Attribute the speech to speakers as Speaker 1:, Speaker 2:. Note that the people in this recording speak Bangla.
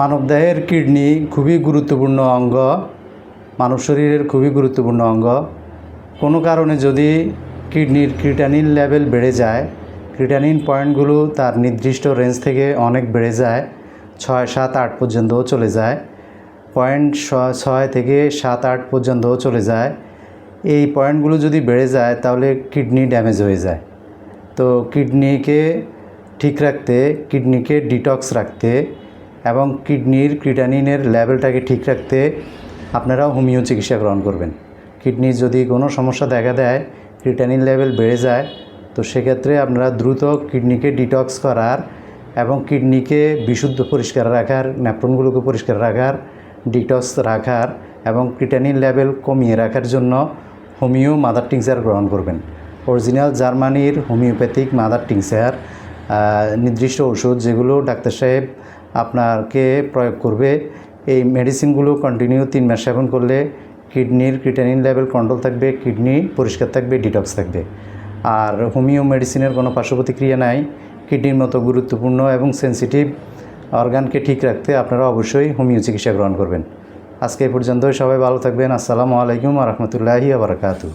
Speaker 1: মানবদেহের কিডনি খুবই গুরুত্বপূর্ণ অঙ্গ, মানব শরীরের খুবই গুরুত্বপূর্ণ অঙ্গ। কোনো কারণে যদি কিডনির ক্রিটানিন লেভেল বেড়ে যায়, ক্রিটানিন পয়েন্টগুলো তার নির্দিষ্ট রেঞ্জ থেকে অনেক বেড়ে যায়, 6, 7, 8 পর্যন্তও চলে যায়, পয়েন্ট 6 থেকে 7, 8 পর্যন্তও চলে যায়। এই পয়েন্টগুলো যদি বেড়ে যায় তাহলে কিডনি ড্যামেজ হয়ে যায়। তো কিডনিকে ঠিক রাখতে, কিডনিকে ডিটক্স রাখতে এবং কিডনির ক্রিটানিনের লেভেলটাকে ঠিক রাখতে আপনারা হোমিও চিকিৎসা গ্রহণ করবেন। কিডনির যদি কোনো সমস্যা দেখা দেয়, ক্রিটানিন লেভেল বেড়ে যায়, তো সেক্ষেত্রে আপনারা দ্রুত কিডনিকে ডিটক্স করার এবং কিডনিকে বিশুদ্ধ পরিষ্কার রাখার, ন্যাফ্রনগুলোকে পরিষ্কার রাখার, ডিটক্স রাখার এবং ক্রিটানিন লেভেল কমিয়ে রাখার জন্য হোমিও মাদার টিংচার গ্রহণ করবেন। অরিজিনাল জার্মানির হোমিওপ্যাথিক মাদার টিংচার, নির্দিষ্ট ওষুধ যেগুলো ডাক্তার সাহেব আপনাকে প্রয়োগ করবে, এই মেডিসিনগুলো কন্টিনিউ 3 মাস সেবন করলে কিডনির ক্রিটানিন লেভেল কন্ট্রোল থাকবে, কিডনি পরিষ্কার থাকবে, ডিটক্স থাকবে। আর হোমিও মেডিসিনের কোনো পার্শ্ব প্রতিক্রিয়া নাই। কিডনির মতো গুরুত্বপূর্ণ এবং সেন্সিটিভ অর্গানকে ঠিক রাখতে আপনারা অবশ্যই হোমিও চিকিৎসা গ্রহণ করবেন। আজকে এই পর্যন্তই, সবাই ভালো থাকবেন। আসসালামু আলাইকুম ওয়া রাহমাতুল্লাহি ওয়া বারাকাতুহু।